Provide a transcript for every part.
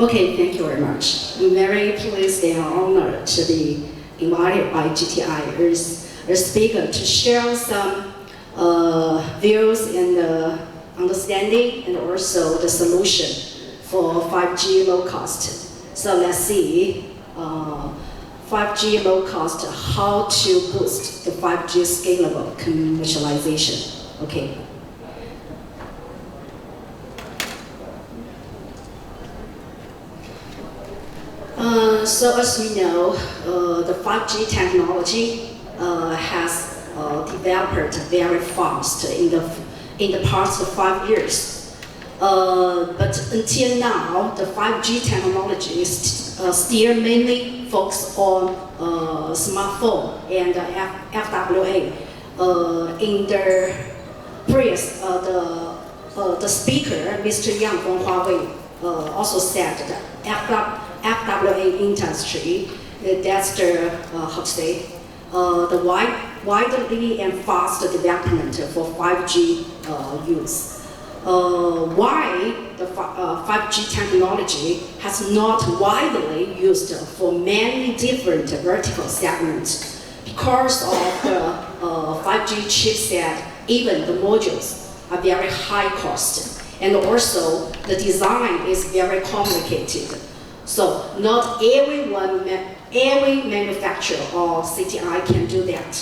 Okay, thank you very much. I'm very pleased and honored to be invited by GTI as a speaker to share some views and understanding and also the solution for 5G low cost. So let's see 5G low cost, how to boost the 5G scalable commercialization. Okay. So as we know, the 5G technology has developed very fast in the past 5 years. But until now, the 5G technology is still mainly focused on smartphone and FWA. In the previous, the speaker, Mr. Yang from Huawei, also said that FWA industry, that's the how to say, the widely and fast development for 5G use. Why the 5G technology has not widely used for many different vertical segments? Because of the 5G chipset, even the modules are very high cost, and also the design is very complicated. So not every manufacturer or CTI can do that.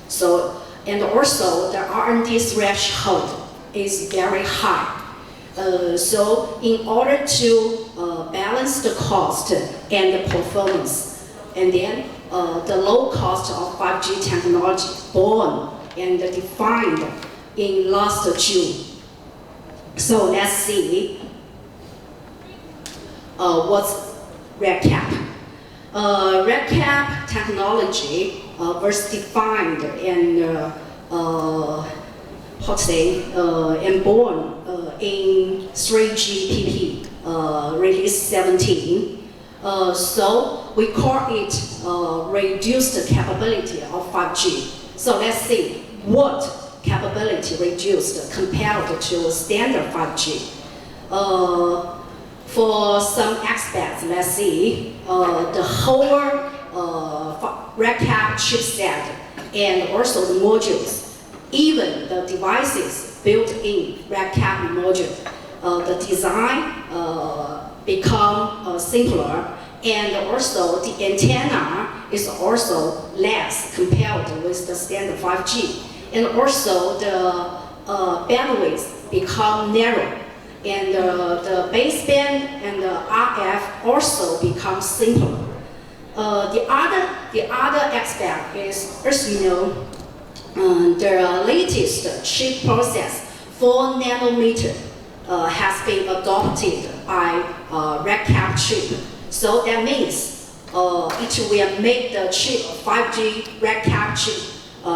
So, and also the R&D threshold is very high. So in order to balance the cost and the performance, and then the low cost of 5G technology born and defined in last June. So let's see what's RedCap. RedCap technology was defined and and born in 3GPP release 17. So we call it reduced capability of 5G. So let's see what capability reduced compared to standard 5G. For some aspects, let's see the whole RedCap chipset and also the modules. Even the devices built in RedCap module, the design become simpler, and also the antenna is also less compared with the standard 5G. And also the bandwidth become narrow, and the baseband and the RF also become simpler. The other aspect is, as you know, the latest chip process, 4 nanometer, has been adopted by RedCap chip. So that means it will make the chip 5G RedCap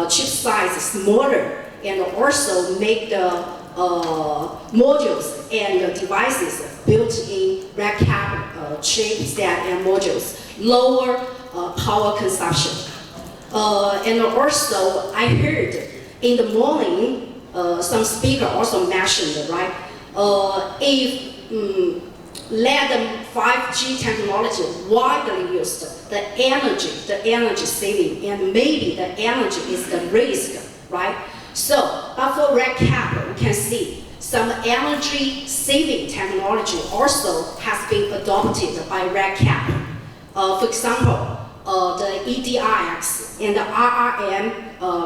chip size smaller, and also make the modules and the devices built in RedCap chipset and modules lower power consumption. And also, I heard in the morning, some speaker also mentioned, right? If let the 5G technology widely used, the energy saving, and maybe the energy is the risk, right? So, but for RedCap, we can see some energy saving technology also has been adopted by RedCap. For example, the EDRX and the RRM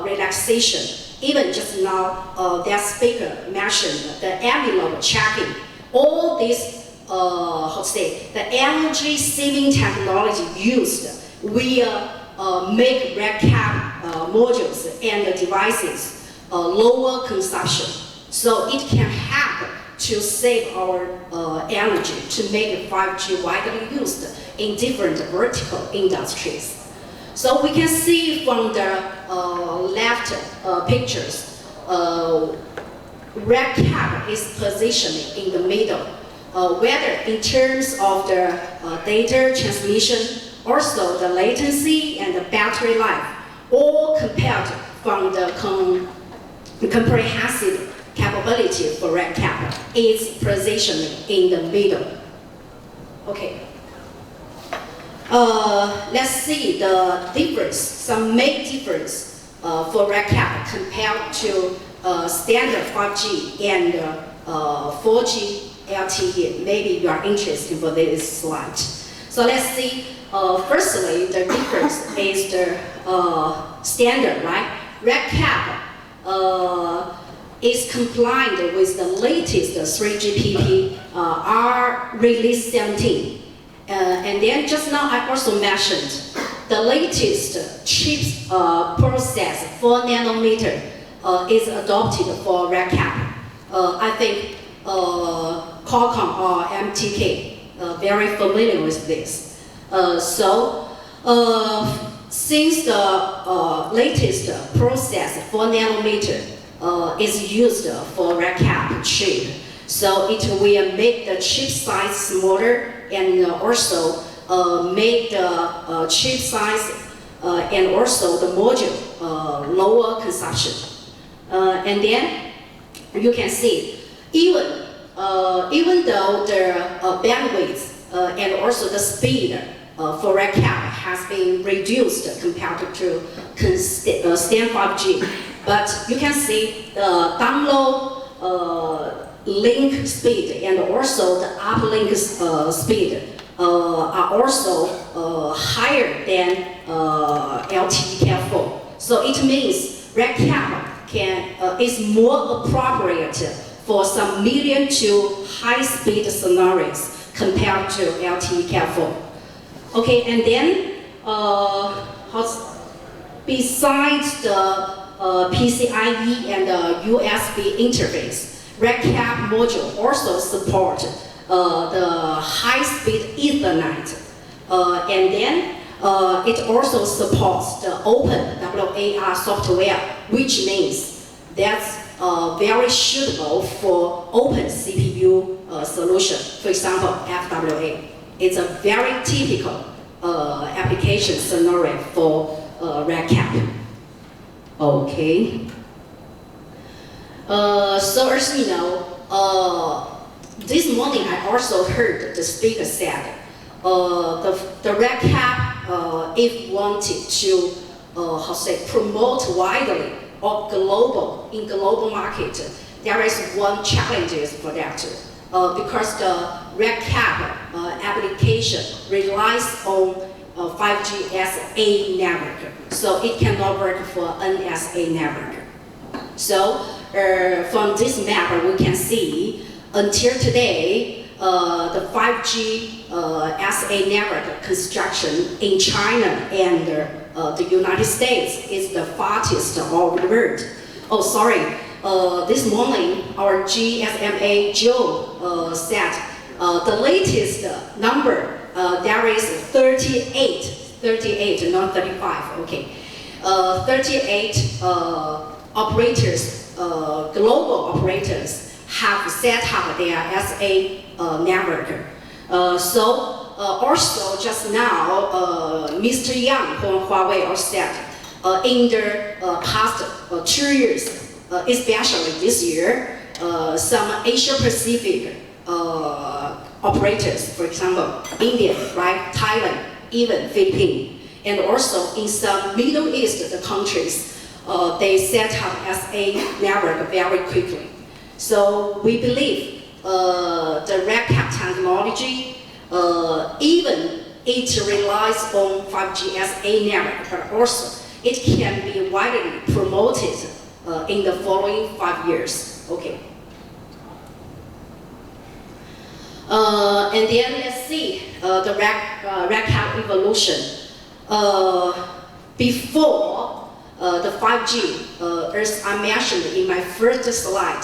relaxation. Even just now, that speaker mentioned the envelope checking. All this, the energy saving technology used will make RedCap modules and the devices lower consumption. So it can help to save our energy to make 5G widely used in different vertical industries. So we can see from the left pictures, RedCap is positioned in the middle, whether in terms of the data transmission, also the latency and the battery life, all compared from the comprehensive capability for RedCap is positioned in the middle. Okay. Let's see the difference, some main difference for RedCap compared to standard 5G and 4G LTE. Maybe you are interested for this slide. So let's see. Firstly, the difference is the standard, right? RedCap is compliant with the latest 3GPP R release 17. And then just now I also mentioned the latest chips process 4 nanometer is adopted for RedCap. I think Qualcomm or MTK very familiar with this. Since the latest process 4 nanometer is used for RedCap chip, so it will make the chip size smaller and also make the chip size and also the module lower consumption. And then you can see even though the bandwidth and also the speed for RedCap has been reduced compared to standard 5G, but you can see the download link speed and also the uplink speed are also higher than LTE Cat 4. So it means RedCap is more appropriate for some medium to high speed scenarios compared to LTE Cat 4. Okay, and then besides the PCIe and the USB interface, RedCap module also support the high-speed Ethernet, and then it also supports the open WAR software, which means that's very suitable for open CPU solution. For example, FWA. It's a very typical application scenario for RedCap. Okay. So as you know, this morning I also heard the speaker said the RedCap, if wanted to promote widely or in global market, there is one challenge for that because the RedCap application relies on 5G SA network, so it cannot work for NSA network. So from this map, we can see until today, the 5G SA network construction in China and the United States is the fastest all over the world. Oh, sorry. This morning, our GSMA Joe said the latest number, there is 38, not 35, okay. 38 operators, global operators, have set up their SA network. Also just now, Mr. Yang from Huawei also said, in the past 2 years, especially this year, some Asia Pacific operators, for example, India, right, Thailand, even Philippines, and also in some Middle East countries, they set up SA network very quickly. So we believe the RedCap technology, even it relies on 5G SA network, but also it can be widely promoted in the following 5 years. Okay. And then let's see the RedCap evolution. Before the 5G, as I mentioned in my first slide,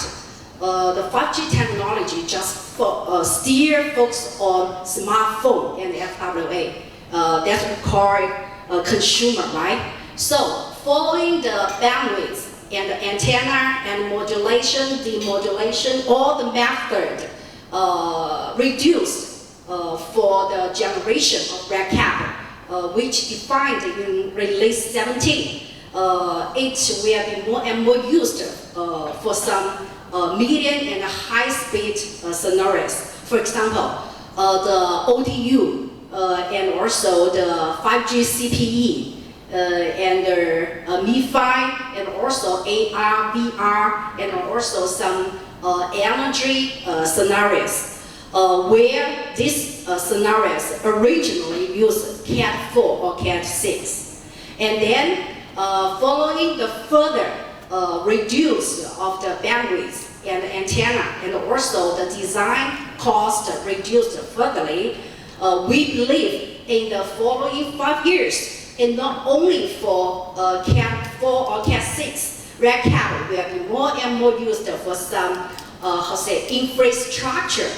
the 5G technology just still focus on smartphone and FWA. That's what we call consumer, right? So following the bandwidth and the antenna and modulation, demodulation, all the method reduced for the generation of RedCap, which defined in release 17. It will be more and more used for some medium and high-speed scenarios. For example, the ODU, and also the 5G CPE, and the MiFi, and also AR, VR, and also some energy scenarios, where these scenarios originally used Cat 4 or Cat 6. And then, following the further reduce of the bandwidth and antenna, and also the design cost reduced furtherly, we believe in the following 5 years, and not only for Cat 4 or Cat 6, RedCap will be more and more used for some, infrastructure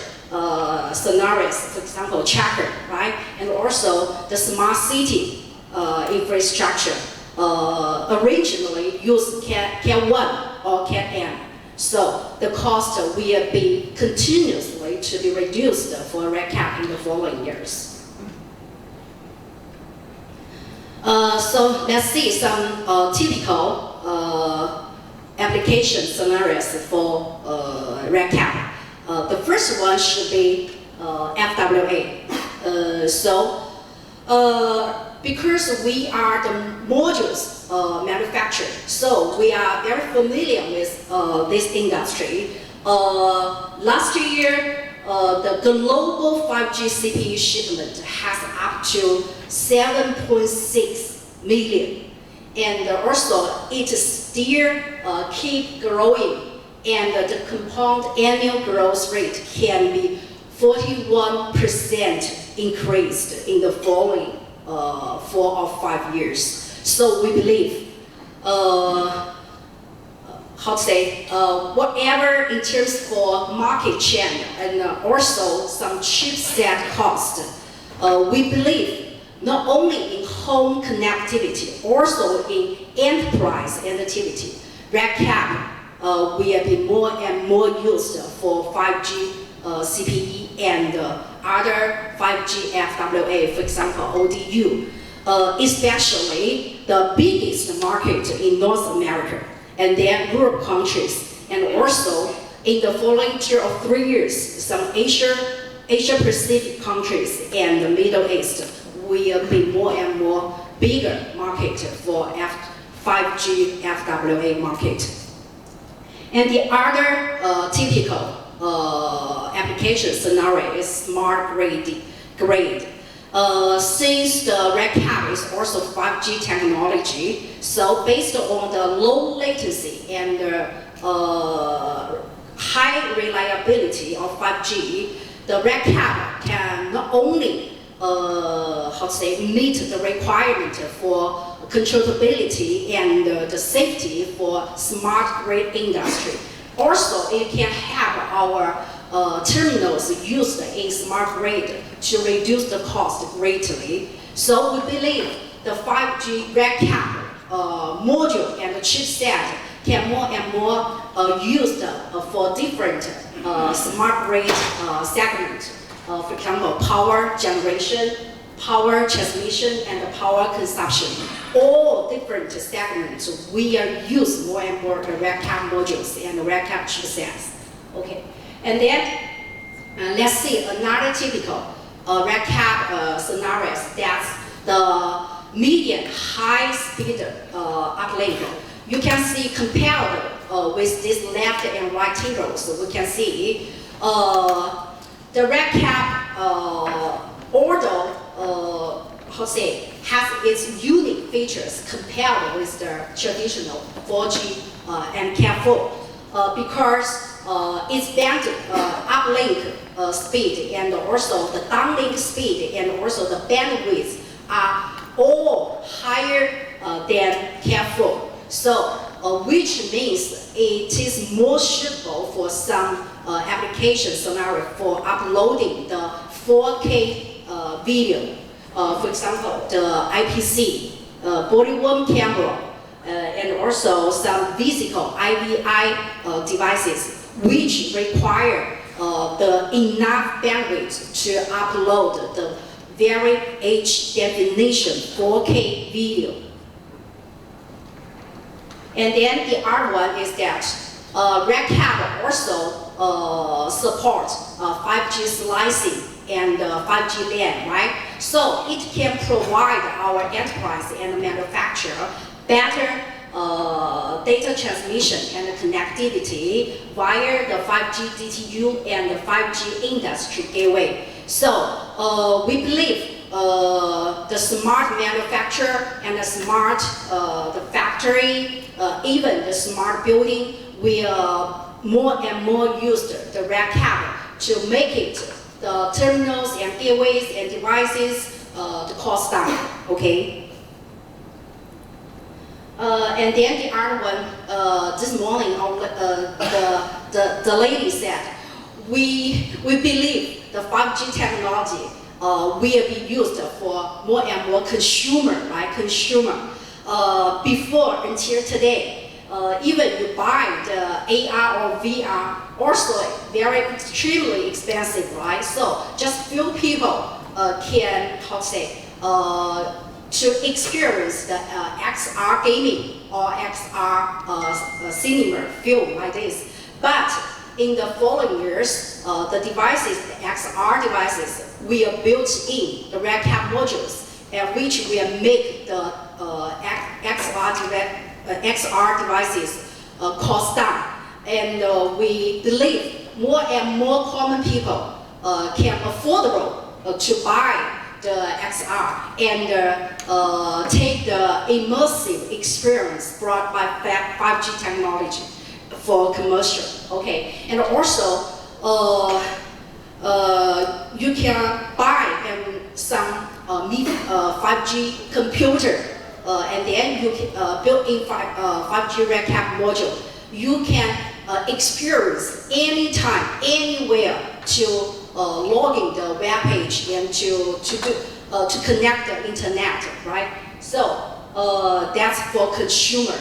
scenarios, for example, tracker, right? And also the smart city infrastructure originally used Cat 1 or Cat M. So the cost will be continuously to be reduced for RedCap in the following years. So let's see some typical application scenarios for RedCap. The first one should be FWA. Because we are the modules manufacturer, so we are very familiar with this industry. Last year, the global 5G CPU shipment has up to 7.6 million. And also, it still keep growing, and the compound annual growth rate can be 41% increased in the following 4 or 5 years. So we believe, whatever in terms for market channel and also some chipset cost, we believe not only in home connectivity, also in enterprise connectivity, RedCap will be more and more used for 5G CPE and other 5G FWA, for example, ODU, especially the biggest market in North America, and then Europe countries, and also in the following 2 or 3 years, some Asia Pacific countries and the Middle East will be more and more bigger market for 5G FWA market. And the other typical application scenario is smart grade. Since the RedCap is also 5G technology, so based on the low latency and high reliability of 5G, the RedCap can not only meet the requirement for controllability and the safety for smart grid industry. Also, it can have our terminals used in smart grid to reduce the cost greatly. So we believe the 5G RedCap module and the chipset can more and more used for different smart grid segments. For example, power generation, power transmission, and power consumption. All different segments, we use more and more the RedCap modules and the RedCap chipsets. Okay, and then let's see another typical RedCap scenarios. That's the medium high-speed uplink. You can see compared with this left and right tables, we can see the RedCap, although has its unique features compared with the traditional 4G and Cat 4, because its band uplink speed and also the downlink speed and also the bandwidth are all higher than Cat 4. So, which means it is more suitable for some application scenario for uploading the 4K video. For example, the IPC, body-worn camera, and also some physical IVI devices, which require the enough bandwidth to upload the very HD-definition 4K video. And then the other one is that RedCap also supports 5G slicing and 5G LAN, right? So it can provide our enterprise and manufacturer better data transmission and connectivity via the 5G DTU and the 5G industry gateway. So we believe the smart manufacturer and the smart the factory, even the smart building will more and more use the RedCap to make it the terminals and gateways and devices the cost down, okay? And then the other one, this morning, the lady said, we believe the 5G technology will be used for more and more consumer, right? Consumer. Before, until today, even you buy the AR or VR, also very extremely expensive, right? So just few people can, how to say, to experience the XR gaming or XR cinema film like this. But in the following years, the devices, the XR devices, will built in the RedCap modules, which will make the XR devices cost down. And we believe more and more common people can affordable to buy the XR and take the immersive experience brought by 5G technology for commercial, okay? And also, you can buy some 5G computer, and then you can build in 5G RedCap module. You can experience anytime, anywhere to log in the web page and to connect the internet, right? So that's for consumer.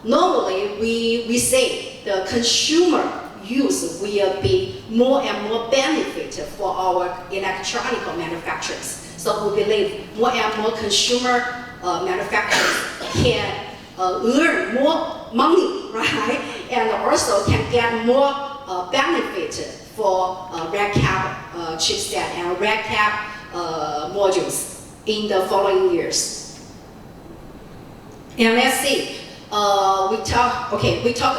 Normally we say the consumer use will be more and more benefit for our electronic manufacturers. So we believe more and more consumer manufacturers can earn more money, right? And also can get more benefit for RedCap chipset and RedCap modules in the following years. And let's see, we talk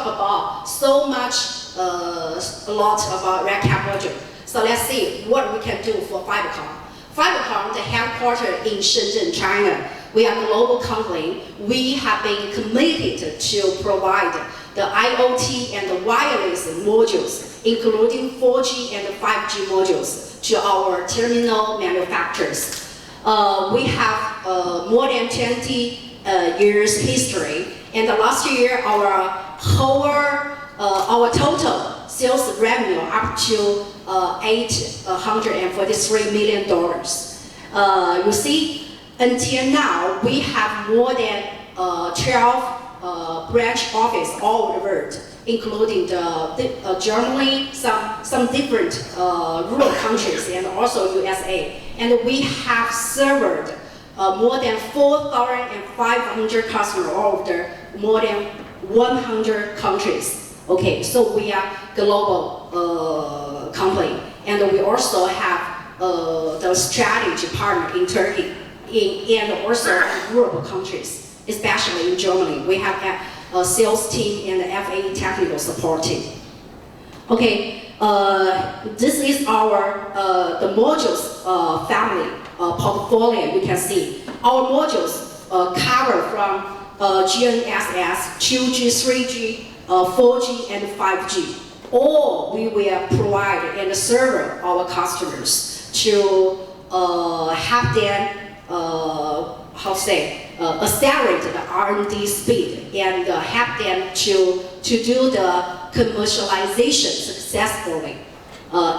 about so much, a lot about RedCap module. So let's see what we can do for Fibercom. Fibercom, the headquarters in Shenzhen, China. We are a global company. We have been committed to provide the IoT and the wireless modules, including 4G and 5G modules, to our terminal manufacturers. We have more than 20 years history, and last year our total sales revenue up to $843 million. You see, until now, we have more than 12 branch offices all over the world, including Germany, some different rural countries, and also USA. And we have served more than 4,500 customers all over more than 100 countries. Okay, so we are global company, and we also have the strategy partner in Turkey, and also in rural countries, especially in Germany. We have a sales team and FAE technical support team. Okay, this is our the modules family portfolio. You can see our modules cover from GNSS, 2G, 3G, 4G, and 5G. All we will provide and serve our customers to have them accelerate the R&D speed and help them to do the commercialization successfully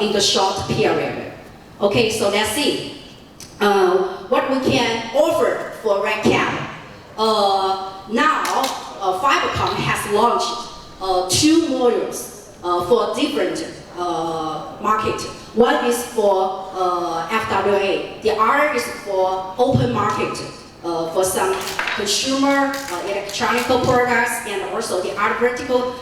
in the short period. Okay, so let's see what we can offer for RedCap. Now, Fibercom has launched 2 modules for different market. One is for FWA, the other is for open market, for some consumer electronic products and also the other vertical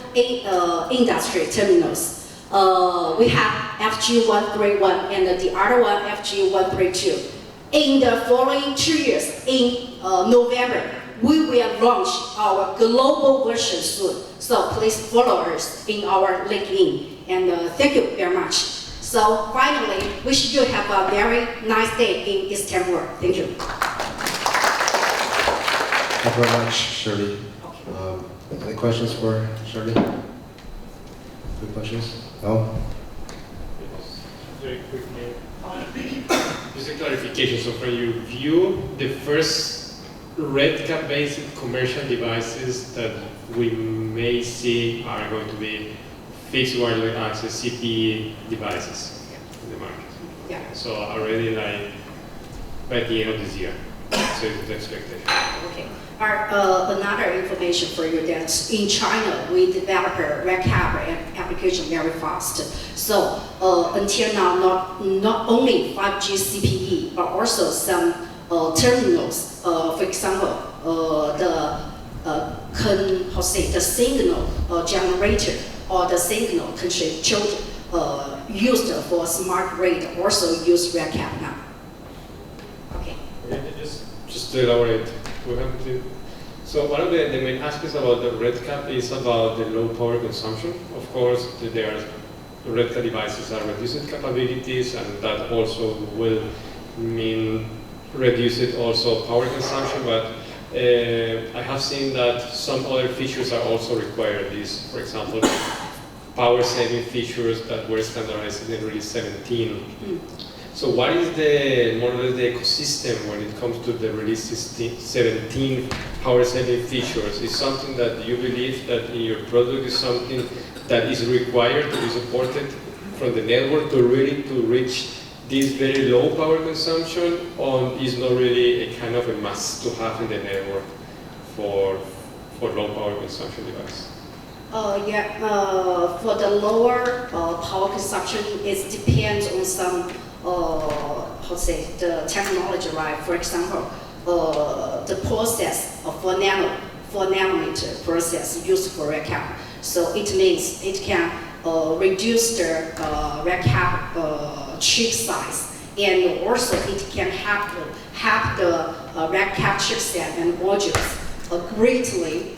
industry terminals. we have FG131 and the other one FG132. In the following 2 years, in November, we will launch our global version soon. So please follow us in our LinkedIn. And thank you very much. So finally, wish you have a very nice day in Istanbul. Thank you. Thank you very much, Shirley. Any questions for Shirley? Good questions? No? Very quickly. Just a clarification. So from your view, the first RedCap-based commercial devices that we may see are going to be fixed wireless access CPE devices in the market. Yeah. So already like by the end of this year. So it's the expectation. Okay. Another information for you that in China we develop a RedCap application very fast. So until now, not only 5G CPE, but also some terminals. For example, the signal generator or the signal control used for smart grid also use RedCap now. Okay. Just to elaborate, so one of the main aspects about the RedCap is about the low power consumption. Of course, there are RedCap devices are reducing capabilities, and that also will mean reduced also power consumption. But I have seen that some other features are also required. These, for example, power saving features that were standardized in release 17. So what is the more or less the ecosystem when it comes to the release 17 power saving features? Is something that you believe that in your product is something that is required to be supported from the network to really to reach this very low power consumption, or is not really a kind of a must to have in the network for low power consumption device? For the lower power consumption, it depends on some the technology, right? For example, the process of 4 nanometer process used for RedCap. So it means it can reduce the RedCap chip size, and also it can have the RedCap chipset and modules greatly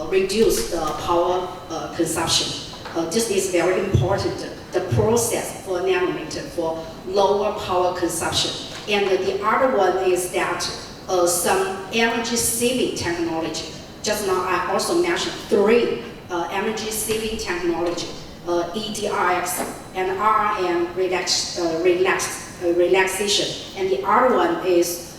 reduce the power consumption. This is very important. The process for nanometer for lower power consumption. And the other one is that some energy saving technology. Just now I also mentioned 3 energy saving technology, EDRX and RRM relaxation. And the other one is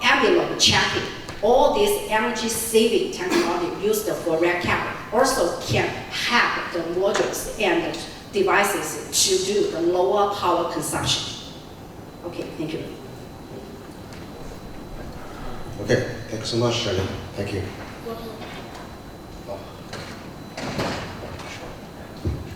ambient checking. All these energy saving technology used for RedCap also can have the modules and devices to do the lower power consumption. Okay, thank you. Okay, thanks so much, Shirley. Thank you.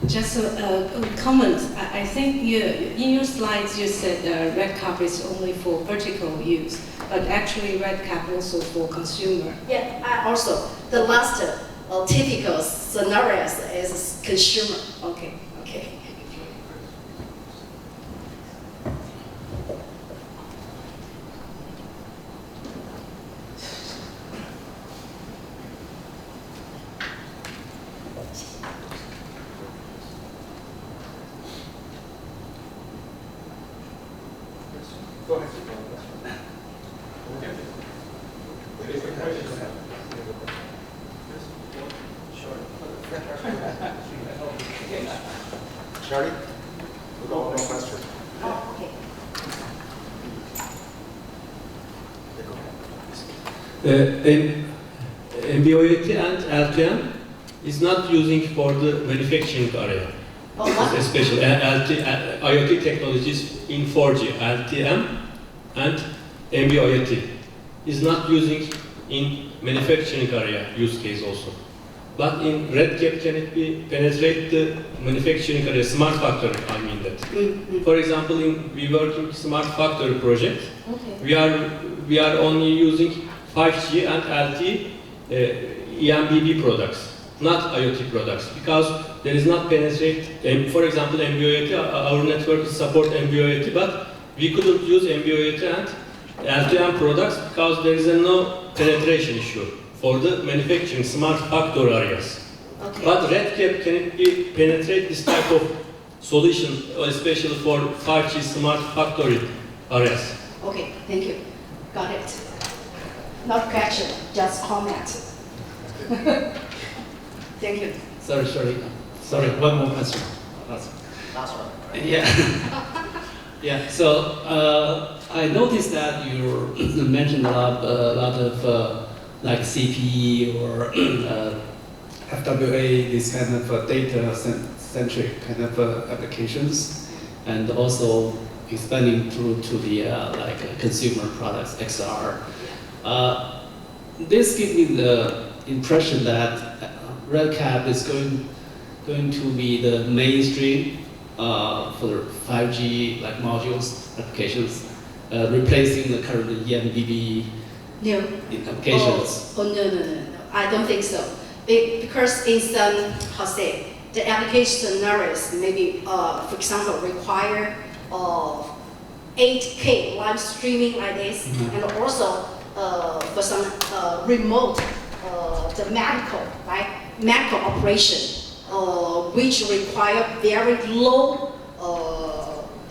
Just a comment. I think in your slides you said RedCap is only for vertical use, but actually RedCap also for consumer. Yeah, also the last typical scenarios is consumer. Okay, okay. Go ahead. Shirley? No question. Oh, okay. MBOIT and LTM is not using for the manufacturing area. Especially IoT technologies in 4G, LTM and MBOIT is not using in manufacturing area use case also. But in RedCap, can it be penetrate the manufacturing area, smart factory, I mean that. For example, we work in smart factory project, we are only using 5G and LTE EMBB products. not IoT products, because there is not penetrate. For example, MBOIoT, our network support MBOIoT, but we couldn't use MBOIoT and LTM products because there is no penetration issue for the manufacturing smart factory areas. Okay. But RedCap can penetrate this type of solution, especially for 5G smart factory areas. Okay, thank you. Got it. Not question, just comment. Thank you. Sorry, one more question. Last one. Yeah. Yeah, so I noticed that you mentioned a lot of like CPE or FWA, this kind of data-centric kind of applications, and also expanding through to the like consumer products, XR. This gives me the impression that RedCap is going to be the mainstream for the 5G like modules applications, replacing the current EMBB No. applications. No. I don't think so. Because in some, the application scenarios maybe, for example, require 8K live streaming like this, and also for some remote, the medical operation, which require very low,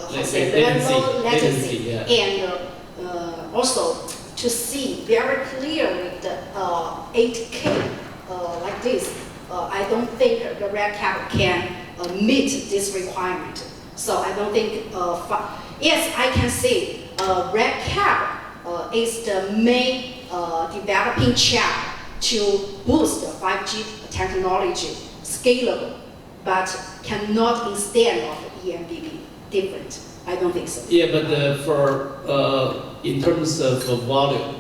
latency, yeah. and also to see very clearly the 8K like this. I don't think the RedCap can meet this requirement. So I don't think, yes, I can say RedCap is the main developing channel to boost the 5G technology, scalable, but cannot instead of EMBB, different. I don't think so. Yeah, but for in terms of volume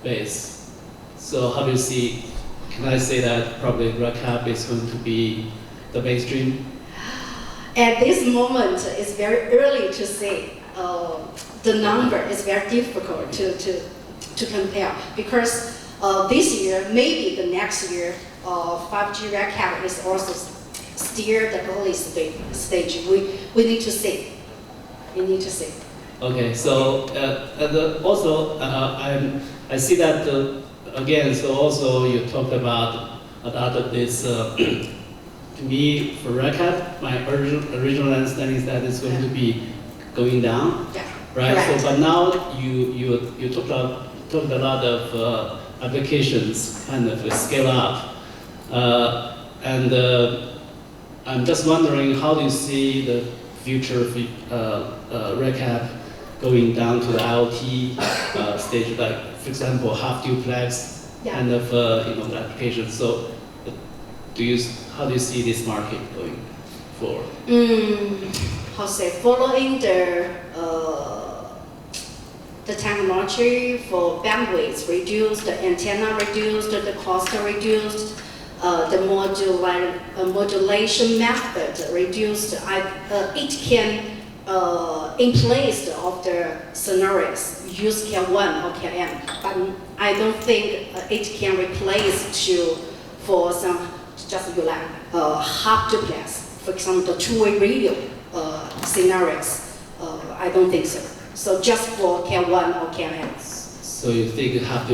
base, so how do you see? Can I say that probably RedCap is going to be the mainstream? At this moment, it's very early to say. The number is very difficult to compare because this year, maybe the next year, 5G RedCap is also still the early stage. We need to see. We need to see. Okay, so and also I see that again. So also you talked about a lot of this. To me, for RedCap, my original understanding is that it's going to be going down, Yeah. right? Correct. So, but now you talked a lot of applications kind of scale up, and I'm just wondering how do you see the future of RedCap going down to the IoT stage, like for example half duplex kind of application. So how do you see this market going forward? Following the technology for bandwidth reduced, the antenna reduced, the cost reduced, the modulation method reduced, it can in place of the scenarios use K1 or KM, but I don't think it can replace for some just you like half duplex, for example, the two-way radio scenarios. I don't think so. So just for K1 or KM. So you think half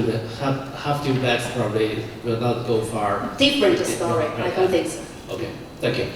duplex probably will not go far? Different story. I don't think so. Okay, thank you.